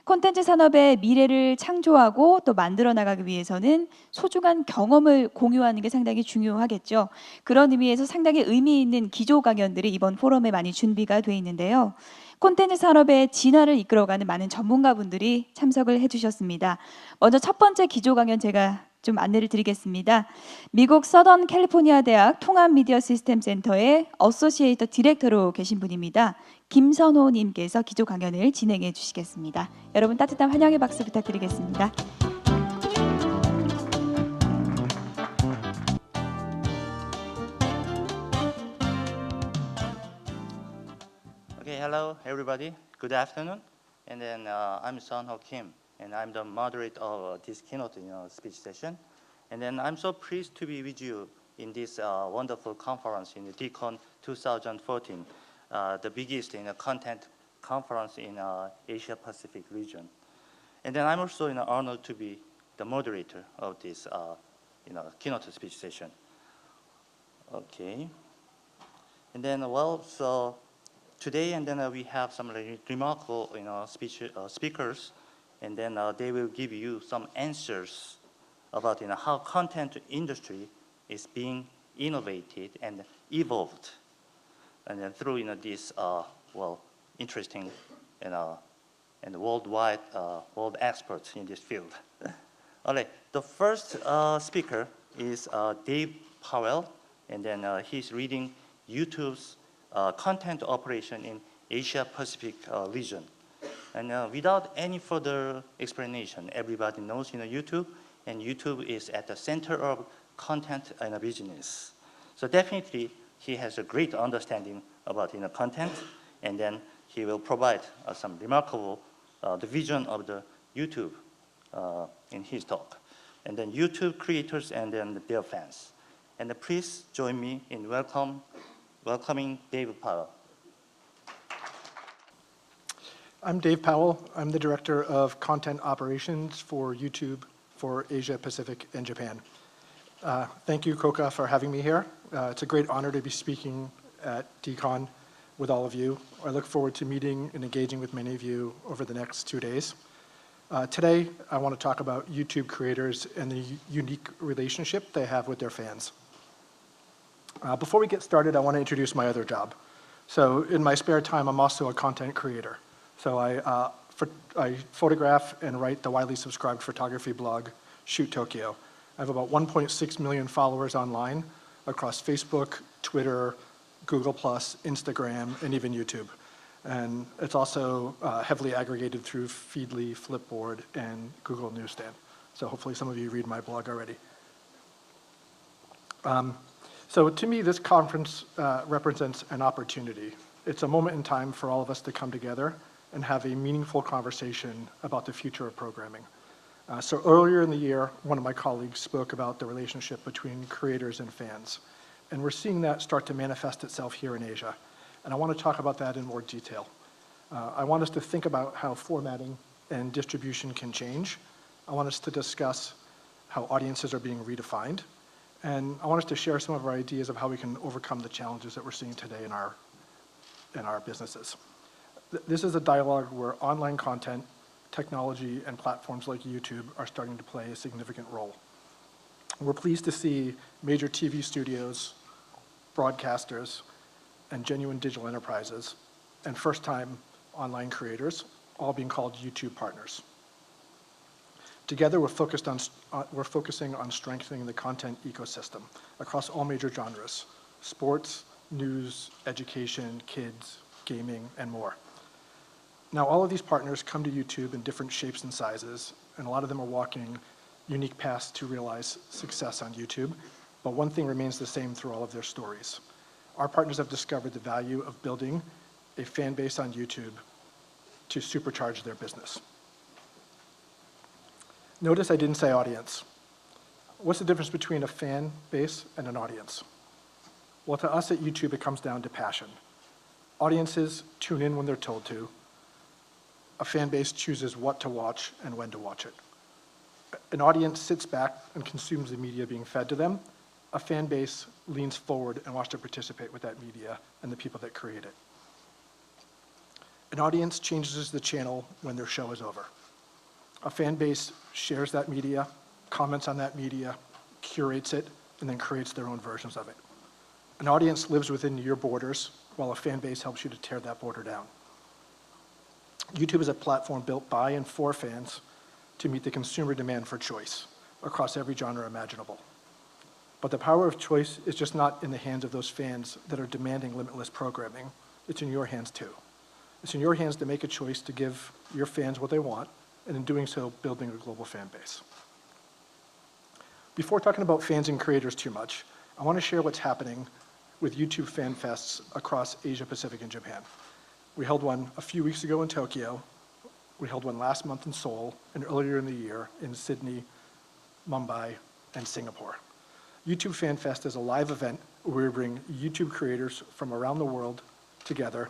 콘텐츠 산업의 미래를 창조하고 또 만들어 나가기 위해서는 소중한 경험을 공유하는 게 상당히 중요하겠죠. 그런 의미에서 상당히 의미 있는 기조 강연들이 이번 포럼에 많이 준비가 돼 있는데요. 콘텐츠 산업의 진화를 이끌어가는 많은 전문가분들이 참석을 해주셨습니다. 먼저 첫 번째 기조 강연 제가 좀 안내를 드리겠습니다. 미국 서던 캘리포니아 대학 통합 미디어 시스템 센터의 어소시에이터 디렉터로 계신 분입니다. 김선호 님께서 기조 강연을 진행해 주시겠습니다. 여러분 따뜻한 환영의 박수 부탁드리겠습니다. Okay, hello everybody. Good afternoon. And then I'm Sunho Kim, and I'm the moderator of this keynote speech session. And then I'm so pleased to be with you in this wonderful conference in the DICON 2014, the biggest content conference in Asia Pacific region. And then I'm also honored to be the moderator of this keynote speech session. Okay. And then so today, and then we have some remarkable, speakers, and then they will give you some answers about how content industry is being innovated and evolved, and then through this interesting and worldwide world experts in this field. All right, the first speaker is Dave Powell, and then he's reading YouTube's content operation in Asia Pacific region. And without any further explanation, everybody knows YouTube, and YouTube is at the center of content and business. So definitely he has a great understanding about content, and then he will provide some remarkable the vision of the YouTube in his talk. And then YouTube creators and then their fans. And please join me in welcoming Dave Powell. I'm Dave Powell. I'm the Director of Content Operations for YouTube for Asia, Pacific, and Japan. Thank you, Koka, for having me here. It's a great honor to be speaking at DICON with all of you. I look forward to meeting and engaging with many of you over the next 2 days. Today, I want to talk about YouTube creators and the unique relationship they have with their fans. Before we get started, I want to introduce my other job. So in my spare time, I'm also a content creator. So I photograph and write the widely subscribed photography blog, Shoot Tokyo. I have about 1.6 million followers online across Facebook, Twitter, Google+, Instagram, and even YouTube. And it's also heavily aggregated through Feedly, Flipboard, and Google Newsstand. So hopefully some of you read my blog already. So to me, this conference represents an opportunity. It's a moment in time for all of us to come together and have a meaningful conversation about the future of programming. So earlier in the year, one of my colleagues spoke about the relationship between creators and fans. And we're seeing that start to manifest itself here in Asia. And I want to talk about that in more detail. I want us to think about how formatting and distribution can change. I want us to discuss how audiences are being redefined. And I want us to share some of our ideas of how we can overcome the challenges that we're seeing today in our businesses. This is a dialogue where online content, technology, and platforms like YouTube are starting to play a significant role. We're pleased to see major TV studios, broadcasters, and genuine digital enterprises, and first-time online creators all being called YouTube partners. Together, we're focusing on strengthening the content ecosystem across all major genres: sports, news, education, kids, gaming, and more. Now, all of these partners come to YouTube in different shapes and sizes, and a lot of them are walking unique paths to realize success on YouTube, but one thing remains the same through all of their stories. Our partners have discovered the value of building a fan base on YouTube to supercharge their business. Notice I didn't say audience. What's the difference between a fan base and an audience? Well, to us at YouTube, it comes down to passion. Audiences tune in when they're told to. A fan base chooses what to watch and when to watch it. An audience sits back and consumes the media being fed to them. A fan base leans forward and wants to participate with that media and the people that create it. An audience changes the channel when their show is over. A fan base shares that media, comments on that media, curates it, and then creates their own versions of it. An audience lives within your borders, while a fan base helps you to tear that border down. YouTube is a platform built by and for fans to meet the consumer demand for choice across every genre imaginable. But the power of choice is just not in the hands of those fans that are demanding limitless programming. It's in your hands too. It's in your hands to make a choice to give your fans what they want, and in doing so, building a global fan base. Before talking about fans and creators too much, I want to share what's happening with YouTube fan fests across Asia Pacific and Japan. We held one a few weeks ago in Tokyo, we held one last month in Seoul, and earlier in the year in Sydney, Mumbai, and Singapore. YouTube Fan Fest is a live event where we bring YouTube creators from around the world together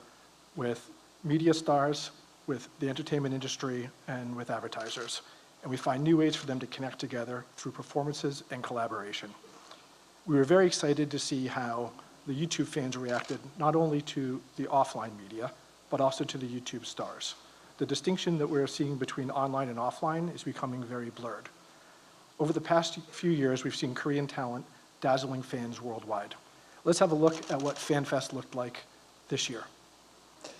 with media stars, with the entertainment industry, and with advertisers. And we find new ways for them to connect together through performances and collaboration. We were very excited to see how the YouTube fans reacted not only to the offline media, but also to the YouTube stars. The distinction that we're seeing between online and offline is becoming very blurred. Over the past few years, we've seen Korean talent dazzling fans worldwide. Let's have a look at what FanFest looked like this year.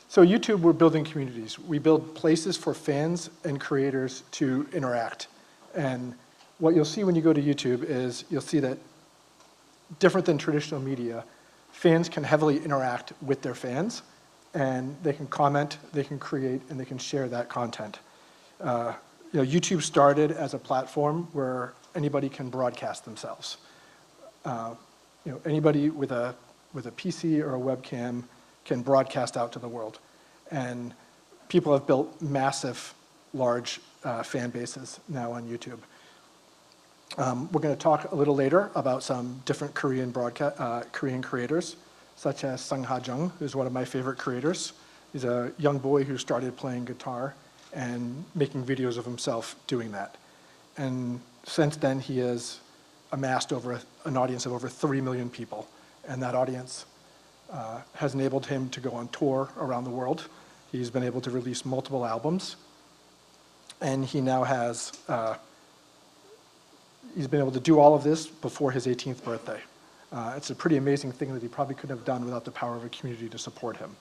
So at YouTube, we're building communities. We build places for fans and creators to interact. And what you'll see when you go to YouTube is you'll see that different than traditional media, fans can heavily interact with their fans, and they can comment, they can create, and they can share that content. YouTube started as a platform where anybody can broadcast themselves. Anybody with a PC or a webcam can broadcast out to the world. And people have built massive, large fan bases now on YouTube. We're going to talk a little later about some different Korean creators, such as Sung Ha Jung, who's one of my favorite creators. He's a young boy who started playing guitar and making videos of himself doing that. And since then, he has amassed over an audience of over 3 million people. And that audience has enabled him to go on tour around the world. He's been able to release multiple albums. And he now has, he's been able to do all of this before his 18th birthday. It's a pretty amazing thing that he probably couldn't have done without the power of a community to support him.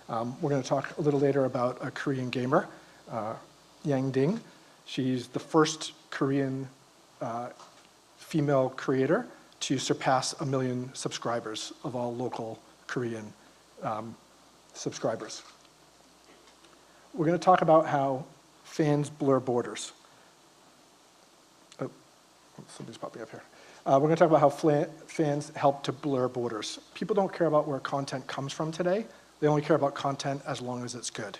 We're going to talk a little later about a Korean gamer, Yang Ding. She's the first Korean female creator to surpass 1 million subscribers of all local Korean subscribers. We're going to talk about how fans blur borders. Oh, somebody's popping up here. We're going to talk about how fans help to blur borders. People don't care about where content comes from today. They only care about content as long as it's good.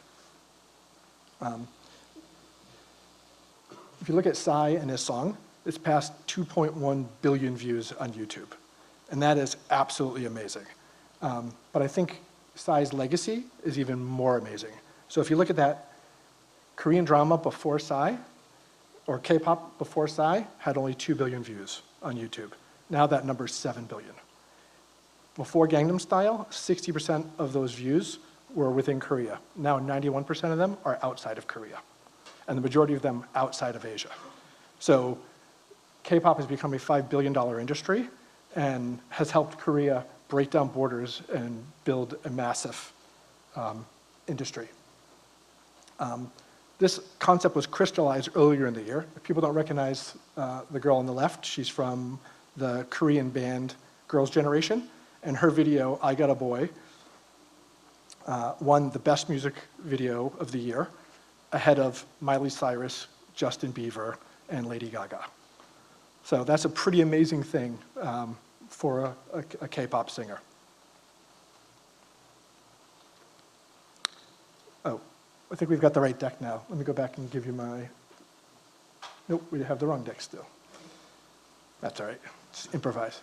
If you look at Psy and his song, it's passed 2.1 billion views on YouTube. And that is absolutely amazing. But I think Psy's legacy is even more amazing. So if you look at that, Korean drama before Psy, or K-pop before Psy, had only 2 billion views on YouTube. Now that number is 7 billion. Before Gangnam Style, 60% of those views were within Korea. Now 91% of them are outside of Korea, and the majority of them outside of Asia. So K-pop has become a $5 billion industry and has helped Korea break down borders and build a massive industry. This concept was crystallized earlier in the year. If people don't recognize the girl on the left, she's from the Korean band Girls' Generation, and her video, I Got a Boy, won the best music video of the year, ahead of Miley Cyrus, Justin Bieber, and Lady Gaga. So that's a pretty amazing thing for a K-pop singer. Oh, I think we've got the right deck now. Let me go back and give you my, nope, we have the wrong deck still. That's all right, just improvise.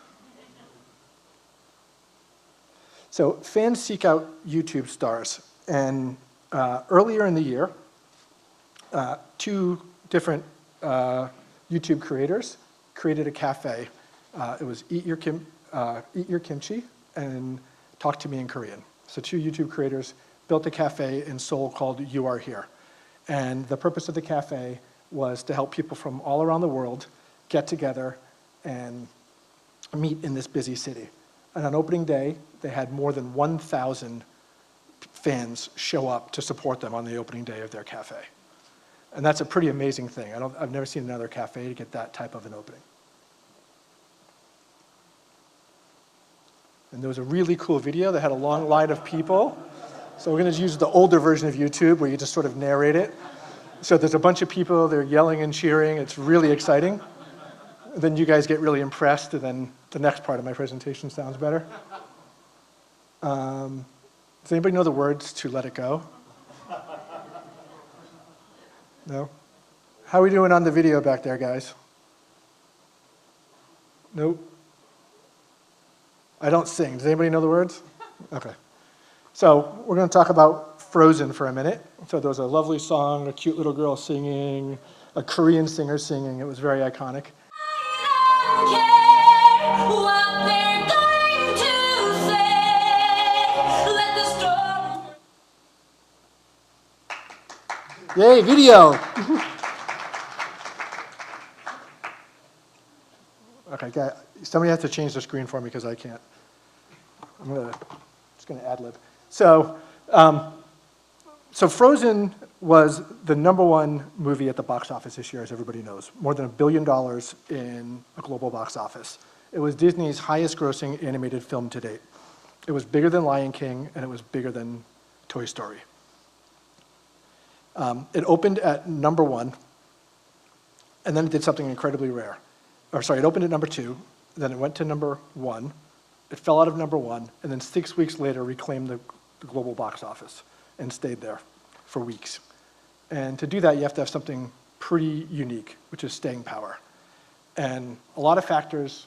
So fans seek out YouTube stars, and earlier in the year, 2 different YouTube creators created a cafe. It was Eat Your Kimchi and Talk to Me in Korean. So 2 YouTube creators built a cafe in Seoul called You Are Here. And the purpose of the cafe was to help people from all around the world get together and meet in this busy city. And on opening day, they had more than 1,000 fans show up to support them on the opening day of their cafe. And that's a pretty amazing thing. I've never seen another cafe to get that type of an opening. And there was a really cool video that had a long line of people. So we're going to use the older version of YouTube where you just sort of narrate it. So there's a bunch of people, they're yelling and cheering. It's really exciting. Then you guys get really impressed, and then the next part of my presentation sounds better. Does anybody know the words to Let It Go? No? How are we doing on the video back there, guys? Nope. I don't sing. Does anybody know the words? Okay. So we're going to talk about Frozen for a minute. So there was a lovely song, a cute little girl singing, a Korean singer singing. It was very iconic. Yay, video! Okay, guys, somebody has to change the screen for me because I can't. Just gonna ad lib. So Frozen was the #1 movie at the box office this year, as everybody knows. More than $1 billion in a global box office. It was Disney's highest grossing animated film to date. It was bigger than Lion King, and it was bigger than Toy Story. It opened at #1, and then it did something incredibly rare. It opened at #2, then it went to #1, it fell out of #1, and then 6 weeks later reclaimed the global box office and stayed there for weeks. And to do that, you have to have something pretty unique, which is staying power. And a lot of factors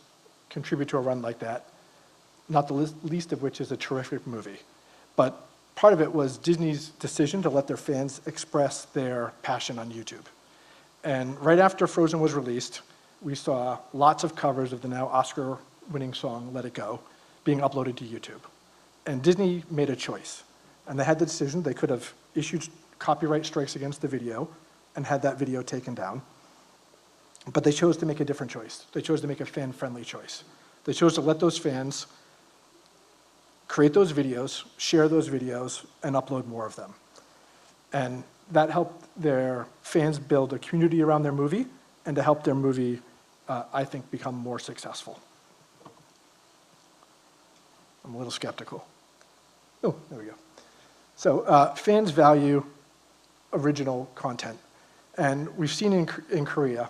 contribute to a run like that, not the least of which is a terrific movie. But part of it was Disney's decision to let their fans express their passion on YouTube. And right after Frozen was released, we saw lots of covers of the now Oscar-winning song, Let It Go, being uploaded to YouTube. And Disney made a choice. And they had the decision, they could have issued copyright strikes against the video and had that video taken down. But they chose to make a different choice. They chose to make a fan-friendly choice. They chose to let those fans create those videos, share those videos, and upload more of them. And that helped their fans build a community around their movie and to help their movie, I think, become more successful. I'm a little skeptical. Oh, there we go. So fans value original content. And we've seen in Korea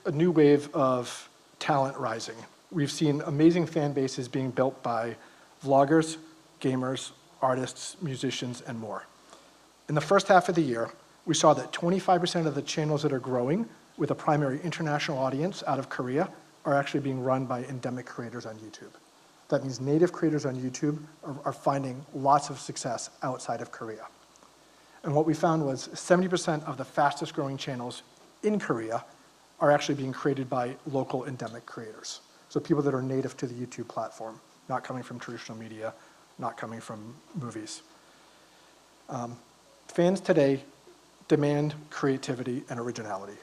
a new wave of talent rising. We've seen amazing fan bases being built by vloggers, gamers, artists, musicians, and more. In the first half of the year, we saw that 25% of the channels that are growing with a primary international audience out of Korea are actually being run by endemic creators on YouTube. That means native creators on YouTube are finding lots of success outside of Korea. And what we found was 70% of the fastest growing channels in Korea are actually being created by local endemic creators. So people that are native to the YouTube platform, not coming from traditional media, not coming from movies. Fans today demand creativity and originality.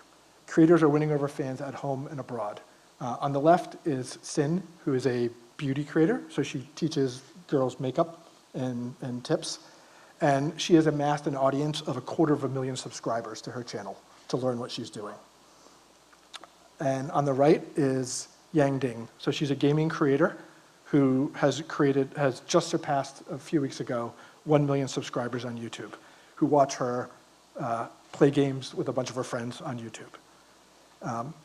Creators are winning over fans at home and abroad. On the left is Sin, who is a beauty creator, so she teaches girls makeup and tips. And she has amassed an audience of 250,000 subscribers to her channel to learn what she's doing. And on the right is Yang Ding. So she's a gaming creator who has just surpassed a few weeks ago 1 million subscribers on YouTube, who watch her play games with a bunch of her friends on YouTube.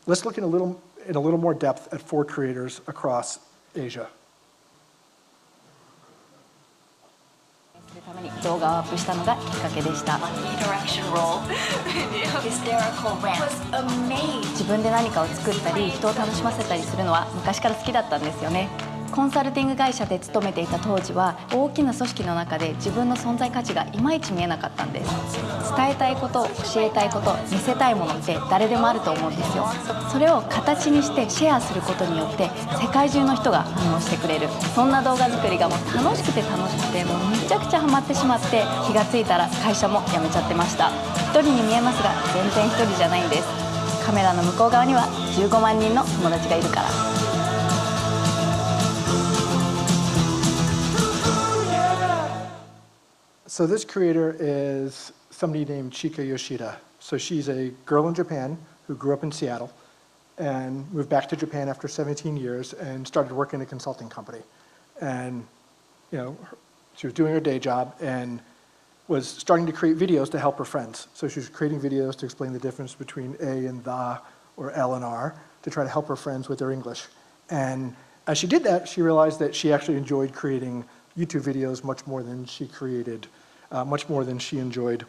Let's look in a little more depth at 4 creators across Asia. ために動画をアップしたのがきっかけでした。自分で何かを作ったり人を楽しませたりするのは昔から好きだったんですよね。コンサルティング会社で勤めていた当時は大きな組織の中で自分の存在価値がいまいち見えなかったんです。伝えたいこと、教えたいこと、見せたいものって誰でもあると思うんですよ。それを形にしてシェアすることによって世界中の人が反応してくれる、そんな動画作りがもう楽しくて楽しくて、もうめちゃくちゃハマってしまって、気がついたら会社も辞めちゃってました。一人に見えますが全然一人じゃないんです。カメラの向こう側には15万人の友達がいるから。So this creator is somebody named Chika Yoshida. So she's a girl in Japan who grew up in Seattle and moved back to Japan after 17 years and started working in a consulting company. And, she was doing her day job and was starting to create videos to help her friends. So she was creating videos to explain the difference between A and the or L and R to try to help her friends with their English. And as she did that, she realized that she actually enjoyed creating YouTube videos much more than she enjoyed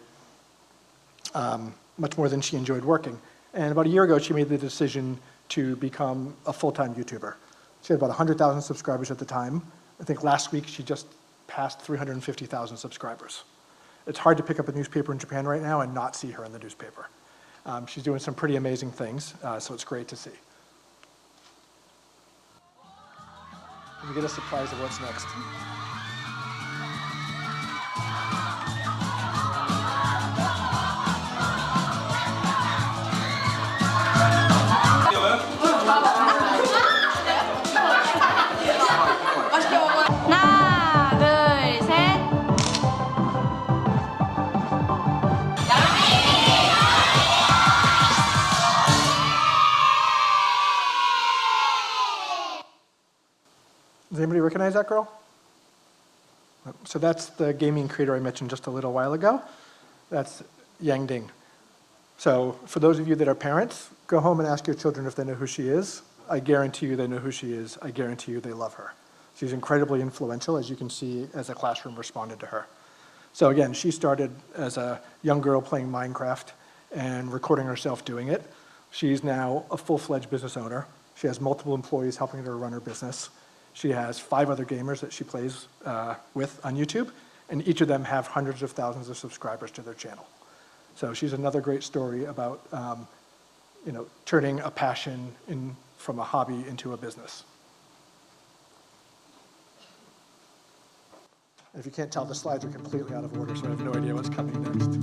working. And about a year ago, she made the decision to become a full-time YouTuber. She had about 100,000 subscribers at the time. I think last week she just passed 350,000 subscribers. It's hard to pick up a newspaper in Japan right now and not see her in the newspaper. She's doing some pretty amazing things, so it's great to see. We get a surprise of what's next. Does anybody recognize that girl? So that's the gaming creator I mentioned just a little while ago. That's Yang Ding. So for those of you that are parents, go home and ask your children if they know who she is. I guarantee you they know who she is. I guarantee you they love her. She's incredibly influential, as you can see as the classroom responded to her. So again, she started as a young girl playing Minecraft and recording herself doing it. She's now a full-fledged business owner. She has multiple employees helping her run her business. She has 5 other gamers that she plays with on YouTube, and each of them have hundreds of thousands of subscribers to their channel. So she's another great story about turning a passion from a hobby into a business. If you can't tell, the slides are completely out of order, so I have no idea what's coming next.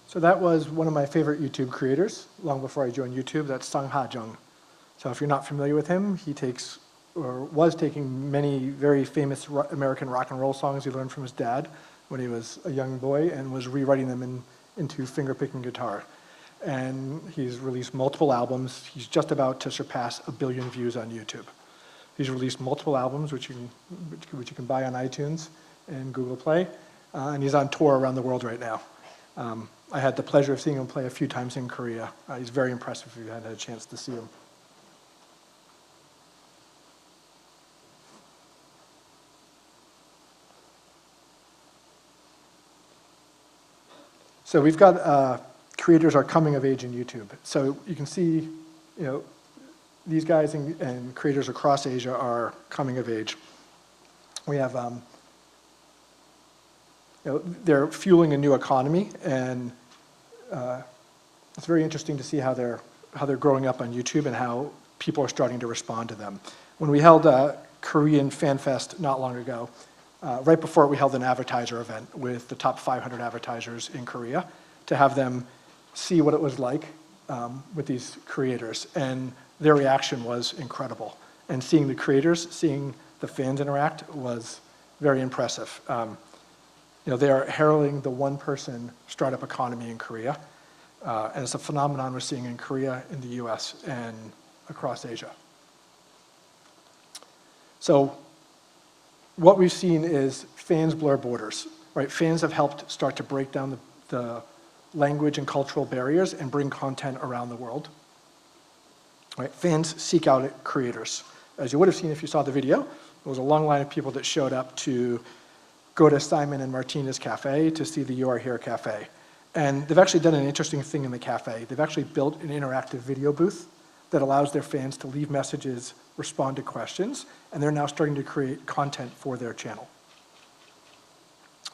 So that was one of my favorite YouTube creators, long before I joined YouTube. That's Sang Ha Jung. So if you're not familiar with him, he was taking many very famous American rock and roll songs he learned from his dad when he was a young boy and was rewriting them into finger-picking guitar. And he's released multiple albums. He's just about to surpass 1 billion views on YouTube. He's released multiple albums, which you can buy on iTunes and Google Play. And he's on tour around the world right now. I had the pleasure of seeing him play a few times in Korea. He's very impressive if you had a chance to see him. So we've got creators are coming of age in YouTube. So you can see, these guys and creators across Asia are coming of age. We have, they're fueling a new economy, and it's very interesting to see how they're growing up on YouTube and how people are starting to respond to them. When we held a Korean Fan Fest not long ago, Right before it, we held an advertiser event with the top 500 advertisers in Korea to have them see what it was like with these creators. And their reaction was incredible. And seeing the creators, seeing the fans interact was very impressive. They are heralding the one-person startup economy in Korea. And it's a phenomenon we're seeing in Korea, in the US, and across Asia. So what we've seen is fans blur borders, right? Fans have helped start to break down the language and cultural barriers and bring content around the world. Right? Fans seek out creators. As you would have seen if you saw the video, there was a long line of people that showed up to go to Simon and Martina's cafe to see the You Are Here cafe. And they've actually done an interesting thing in the cafe. They've actually built an interactive video booth that allows their fans to leave messages, respond to questions, and they're now starting to create content for their channel.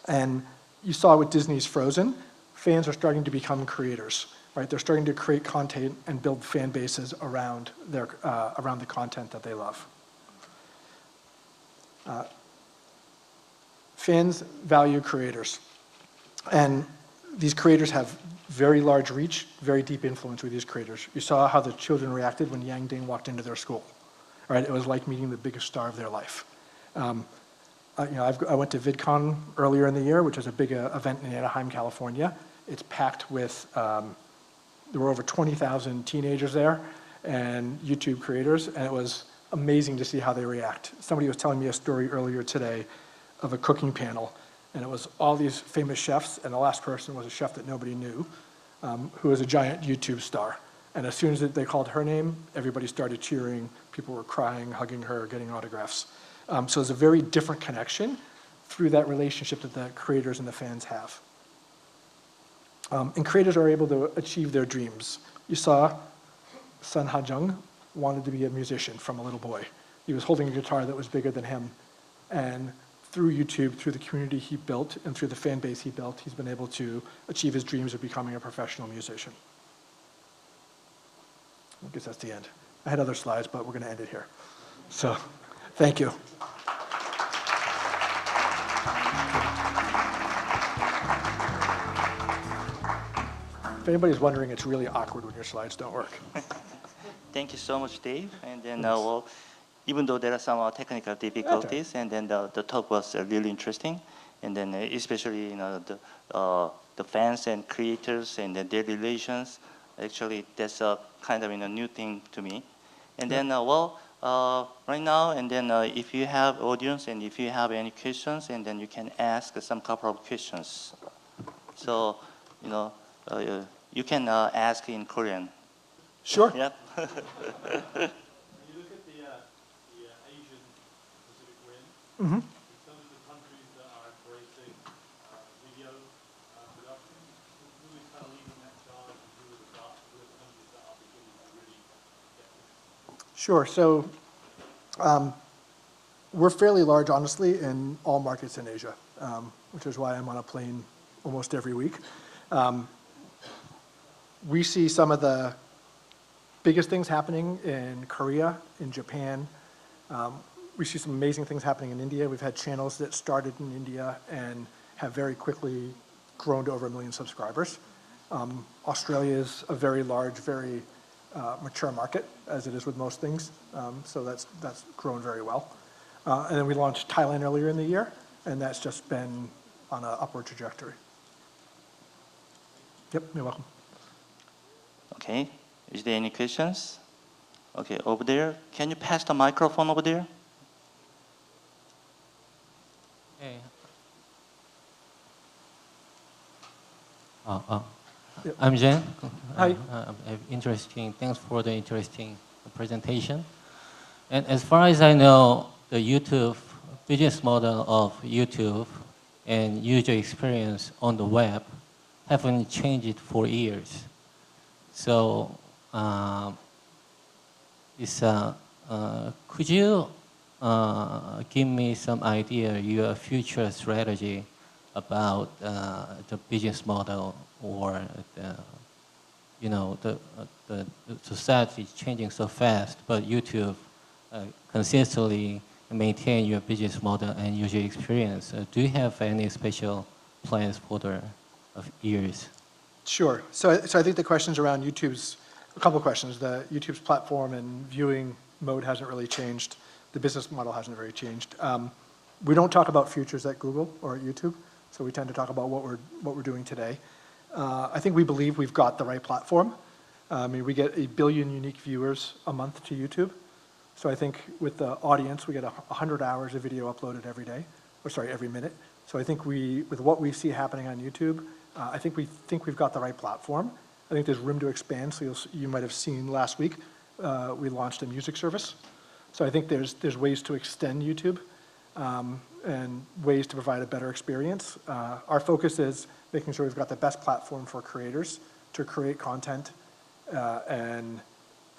And you saw with Disney's Frozen, fans are starting to become creators, right? They're starting to create content and build fan bases around the content that they love. Fans value creators. And these creators have very large reach, very deep influence with these creators. You saw how the children reacted when Yang Ding walked into their school. Right? It was like meeting the biggest star of their life. I went to VidCon earlier in the year, which is a big event in Anaheim, California. It's packed with, there were over 20,000 teenagers there and YouTube creators, and it was amazing to see how they react. Somebody was telling me a story earlier today of a cooking panel, and it was all these famous chefs, and the last person was a chef that nobody knew, who was a giant YouTube star. And as soon as they called her name, everybody started cheering. People were crying, hugging her, getting autographs. So it's a very different connection through that relationship that the creators and the fans have. And creators are able to achieve their dreams. You saw Sun Ha-jung wanted to be a musician from a little boy. He was holding a guitar that was bigger than him. And through YouTube, through the community he built, and through the fan base he built, he's been able to achieve his dreams of becoming a professional musician. I guess that's the end. I had other slides, but we're going to end it here. So, thank you. If anybody's wondering, it's really awkward when your slides don't work. Thank you so much, Dave. And then, even though there are some technical difficulties, and then the talk was really interesting, and then especially the fans and creators and their relations. Actually, that's a kind of new thing to me. And then, right now, and then if you have audience and if you have any questions, and then you can ask some couple of questions. So, you can ask in Korean. Sure. Yep. When you look at the Asian Pacific Rim, in terms of the countries that are embracing video production, who is kind of leading that charge, and who are the countries that are beginning to really get this? Sure. So we're fairly large, honestly, in all markets in Asia, which is why I'm on a plane almost every week. We see some of the biggest things happening in Korea, in Japan. We see some amazing things happening in India. We've had channels that started in India and have very quickly grown to over 1 million subscribers. Australia is a very large, very mature market, as it is with most things. So that's grown very well. And then we launched Thailand earlier in the year, and that's just been on an upward trajectory. Yep, you're welcome. Okay. Is there any questions? Okay, over there. Can you pass the microphone over there? Hey. Yep. I'm Jen. Hi. Interesting. Thanks for the interesting presentation. And as far as I know, the YouTube business model of YouTube and user experience on the web haven't changed for years. So, could you give me some idea your future strategy about the business model, or the society is changing so fast, but YouTube consistently maintain your business model and user experience, do you have any special plans for the years? Sure. So I think the questions around YouTube's, a couple questions. The YouTube's platform and viewing mode hasn't really changed. The business model hasn't really changed. We don't talk about futures at Google or at YouTube, so we tend to talk about what we're doing today. I think we believe we've got the right platform. I mean, we get 1 billion unique viewers a month to YouTube. So I think with the audience, we get 100 hours of video uploaded every day, or sorry, every minute. So I think with what we see happening on YouTube, I think we've got the right platform. I think there's room to expand. So you might have seen last week, we launched a music service. So I think there's ways to extend YouTube and ways to provide a better experience. Our focus is making sure we've got the best platform for creators to create content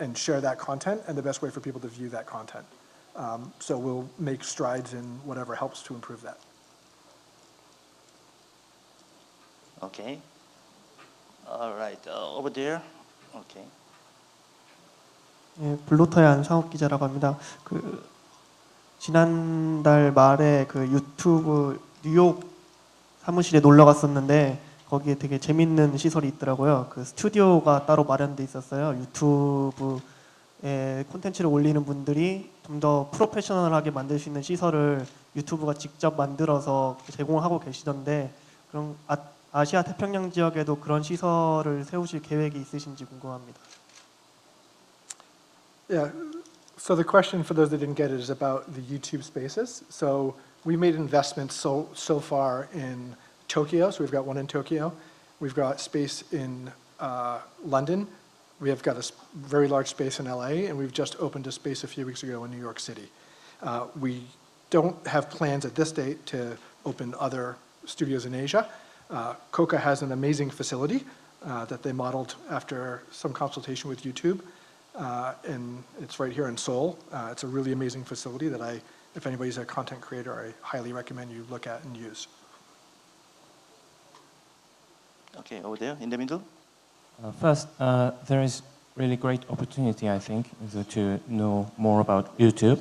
and share that content, and the best way for people to view that content. So we'll make strides in whatever helps to improve that. Okay. All right. Over there. Okay. 예, 블로터의 안상욱 기자라고 합니다. 지난달 말에 유튜브 뉴욕 사무실에 놀러 갔었는데 거기에 되게 재밌는 시설이 있더라고요. 스튜디오가 따로 마련돼 있었어요. 유튜브에 콘텐츠를 올리는 분들이 좀 더 프로페셔널하게 만들 수 있는 시설을 유튜브가 직접 만들어서 제공을 하고 계시던데, 그럼 아시아 태평양 지역에도 그런 시설을 세우실 계획이 있으신지 궁금합니다. Yeah. So the question, for those that didn't get it, is about the YouTube Spaces. So we made investments so far in Tokyo. So we've got one in Tokyo. We've got space in London. We have got a very large space in LA, and we've just opened a space a few weeks ago in New York City. We don't have plans at this date to open other studios in Asia. Coca has an amazing facility that they modeled after some consultation with YouTube. And it's right here in Seoul. It's a really amazing facility that if anybody's a content creator, I highly recommend you look at and use. Okay, over there in the middle. First, there is really great opportunity, I think, to know more about YouTube.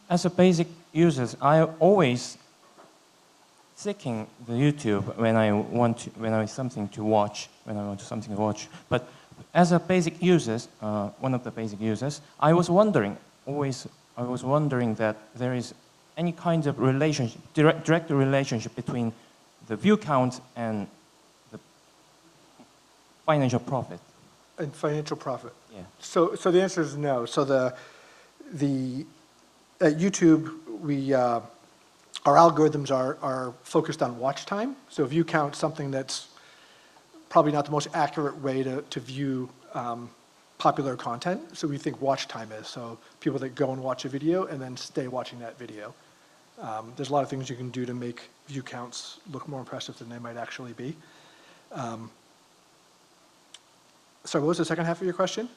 As a basic user, I always seeking the YouTube when I want something to watch. But as a basic user, one of the basic users, I was wondering that there is any kind of relationship, direct relationship between the view count and the financial profit. And financial profit. Yeah. So the answer is no. So at YouTube, our algorithms are focused on watch time. So view count, something that's probably not the most accurate way to view popular content. So we think watch time is. So people that go and watch a video and then stay watching that video. There's a lot of things you can do to make view counts look more impressive than they might actually be. Sorry, what was the second half of your question?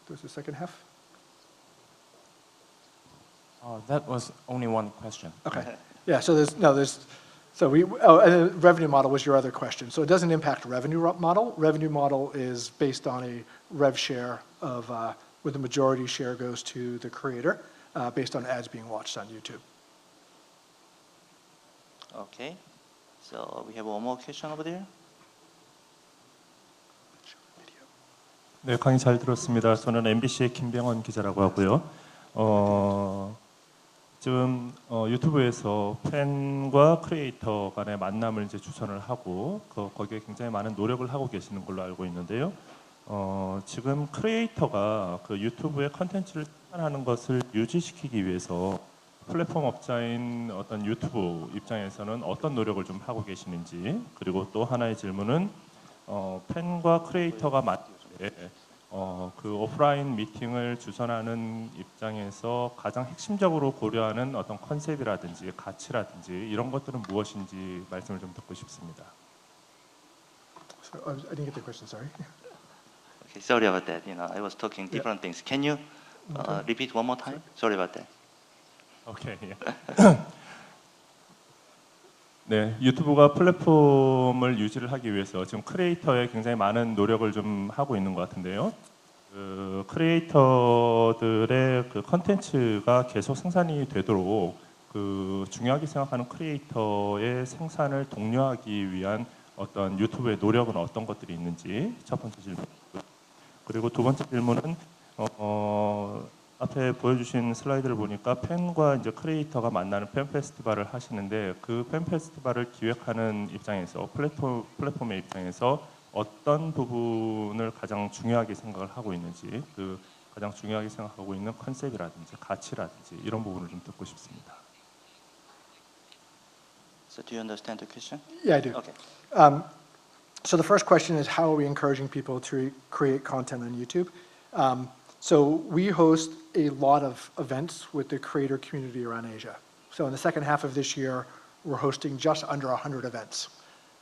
What was the second half? That was only one question. Okay. Yeah, so and the revenue model was your other question. So it doesn't impact revenue model. Revenue model is based on a rev share of, where the majority share goes to the creator based on ads being watched on YouTube. Okay. So we have one more question over there. 네, 강의 잘 들었습니다. 저는 MBC의 김병헌 기자라고 하고요. 지금 유튜브에서 팬과 크리에이터 간의 만남을 이제 주선을 하고 거기에 굉장히 많은 노력을 하고 계시는 걸로 알고 있는데요. 지금 크리에이터가 유튜브의 컨텐츠를 생산하는 것을 유지시키기 위해서 플랫폼 업자인 어떤 유튜브 입장에서는 어떤 노력을 좀 하고 계시는지, 그리고 또 하나의 질문은 팬과 크리에이터가 만날 때 오프라인 미팅을 주선하는 입장에서 가장 핵심적으로 고려하는 어떤 컨셉이라든지 가치라든지 이런 것들은 무엇인지 말씀을 좀 듣고 싶습니다. So, I didn't get the question, sorry. Okay, sorry about that. I was talking different things. Can you repeat one more time? Sorry about that. 오케이. 네, 유튜브가 플랫폼을 유지를 하기 위해서 지금 크리에이터에 굉장히 많은 노력을 좀 하고 있는 것 같은데요. 그 크리에이터들의 그 컨텐츠가 계속 생산이 되도록 그 중요하게 생각하는 크리에이터의 생산을 독려하기 위한 어떤 유튜브의 노력은 어떤 것들이 있는지 첫 번째 질문. 그리고 두 번째 질문은 앞에 보여주신 슬라이드를 보니까 팬과 이제 크리에이터가 만나는 팬 페스티벌을 하시는데 그 팬 페스티벌을 기획하는 입장에서 플랫폼의 입장에서 어떤 부분을 가장 중요하게 생각을 하고 있는지 그 가장 중요하게 생각하고 있는 컨셉이라든지 가치라든지 이런 부분을 좀 듣고 싶습니다. So do you understand the question? Yeah, I do. Okay. So the first question is, how are we encouraging people to create content on YouTube? So we host a lot of events with the creator community around Asia. So in the second half of this year, we're hosting just under 100 events,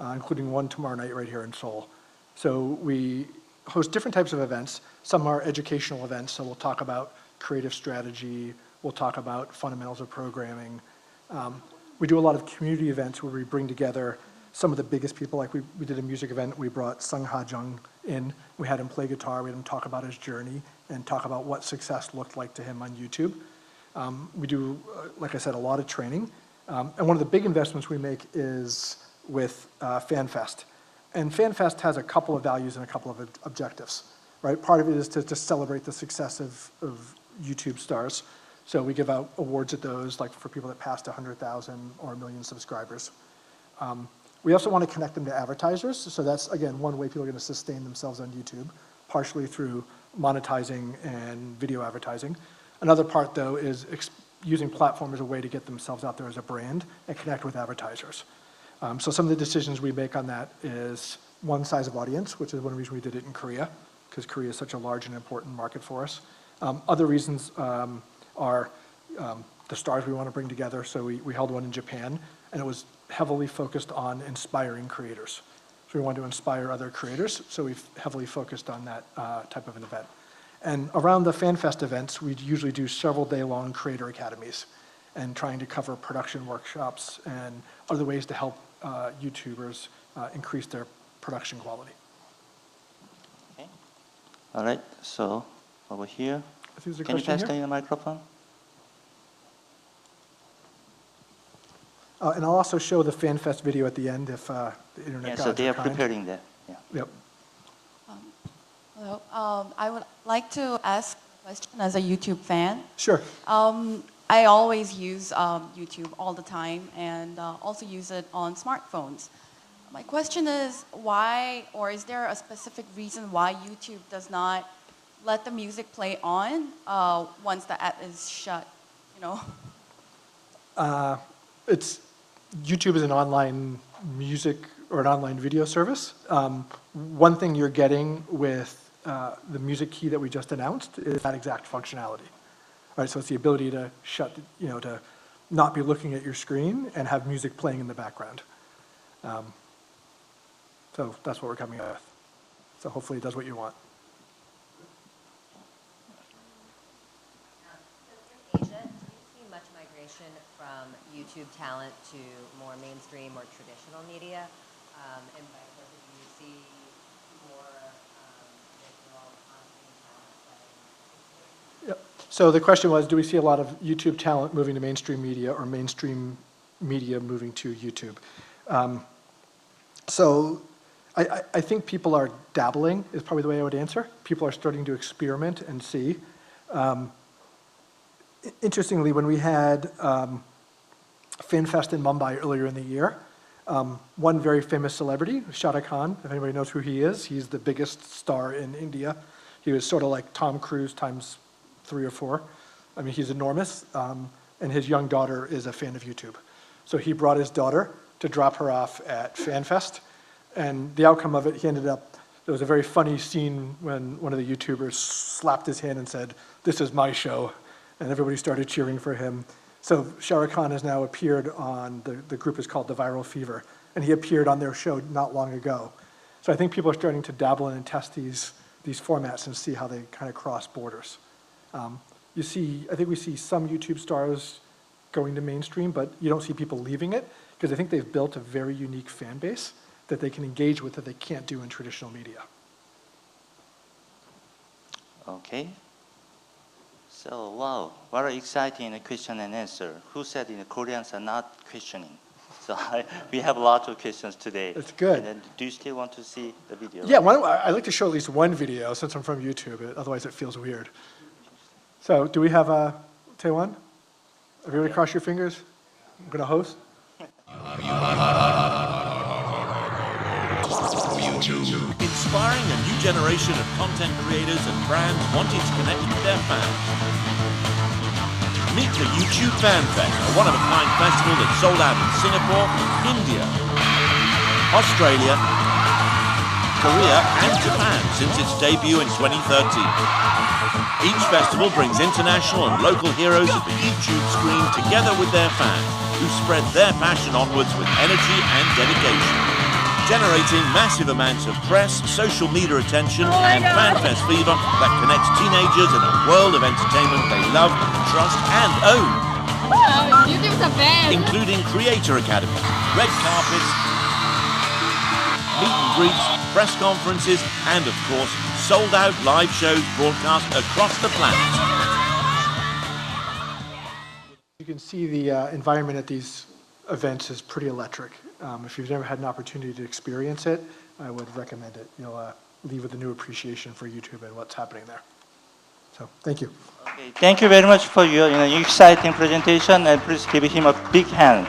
including one tomorrow night right here in Seoul. So we host different types of events. Some are educational events, so we'll talk about creative strategy, we'll talk about fundamentals of programming. We do a lot of community events where we bring together some of the biggest people. Like we did a music event, we brought Sung Ha Jung in. We had him play guitar, we had him talk about his journey and talk about what success looked like to him on YouTube. We do, like I said, a lot of training. And one of the big investments we make is with FanFest. And FanFest has a couple of values and a couple of objectives, right? Part of it is to celebrate the success of YouTube stars. So we give out awards at those, like for people that passed 100,000 or 1 million subscribers. We also want to connect them to advertisers. So that's, again, one way people are going to sustain themselves on YouTube, partially through monetizing and video advertising. Another part, though, is using platform as a way to get themselves out there as a brand and connect with advertisers. So some of the decisions we make on that is one, size of audience, which is one reason we did it in Korea, because Korea is such a large and important market for us. Other reasons are the stars we want to bring together. So we held one in Japan, and it was heavily focused on inspiring creators. So we wanted to inspire other creators, so we've heavily focused on that type of an event. And around the FanFest events, we usually do several day-long creator academies and trying to cover production workshops and other ways to help YouTubers increase their production quality. Okay. All right, so over here. I think there's a Can you question pass here? the microphone? And I'll also show the FanFest video at the end if the internet Yeah, gods so they are kind. preparing that. Yeah. Yep. Hello. I would like to ask a question as a YouTube fan. Sure. I always use YouTube all the time and also use it on smartphones. My question is why, or is there a specific reason why YouTube does not let the music play on once the app is shut? You know. YouTube is an online music or an online video service. One thing you're getting with the music key that we just announced is that exact functionality. Right, so it's the ability to to not be looking at your screen and have music playing in the background. So that's what we're coming up with. So hopefully it does what you want. In Asia, do you see much migration from YouTube talent to more mainstream or traditional media? And vice versa, do you see more traditional on-screen talent? Yep. So the question was, do we see a lot of YouTube talent moving to mainstream media or mainstream media moving to YouTube? So I think people are dabbling is probably the way I would answer. People are starting to experiment and see. Interestingly, when we had FanFest in Mumbai earlier in the year, one very famous celebrity, Shah Rukh Khan, if anybody knows who he is, he's the biggest star in India. He was sort of like Tom Cruise times 3 or 4. I mean, he's enormous, and his young daughter is a fan of YouTube. So he brought his daughter to drop her off at FanFest, and the outcome of it, he ended up, there was a very funny scene when one of the YouTubers slapped his hand and said, "This is my show," and everybody started cheering for him. So Shah Rukh Khan has now appeared on, the group is called The Viral Fever, and he appeared on their show not long ago. So I think people are starting to dabble in and test these formats and see how they kind of cross borders. I think we see some YouTube stars going to mainstream, but you don't see people leaving it because I think they've built a very unique fan base that they can engage with that they can't do in traditional media. Okay. So, wow, very exciting question and answer. Who said Koreans are not questioning? So we have a lot of questions today. That's good. And then, do you still want to see the video? Yeah, I'd like to show at least one video since I'm from YouTube. Otherwise, it feels weird. So, do we have Taewon? Everybody cross your fingers. I'm going to host. Inspiring a new generation of content creators and brands wanting to connect with their fans. Meet the YouTube Fan Fest, a one-of-a-kind festival that sold out in Singapore, India, Australia, Korea and Japan since its debut in 2013. Each festival brings international and local heroes of the YouTube screen together with their fans, who spread their passion onwards with energy and dedication, generating massive amounts of press, social media attention, and FanFest fever that connects teenagers in a world of entertainment they love, trust, and own. YouTube's a fan. Including Creator Academies, red carpets, meet and greets, press conferences, and of course, sold-out live shows broadcast across the planet. You can see the environment at these events is pretty electric. If you've never had an opportunity to experience it, I would recommend it. You'll leave with a new appreciation for YouTube and what's happening there. So, thank you. Okay, thank you very much for your exciting presentation, and please give him a big hand.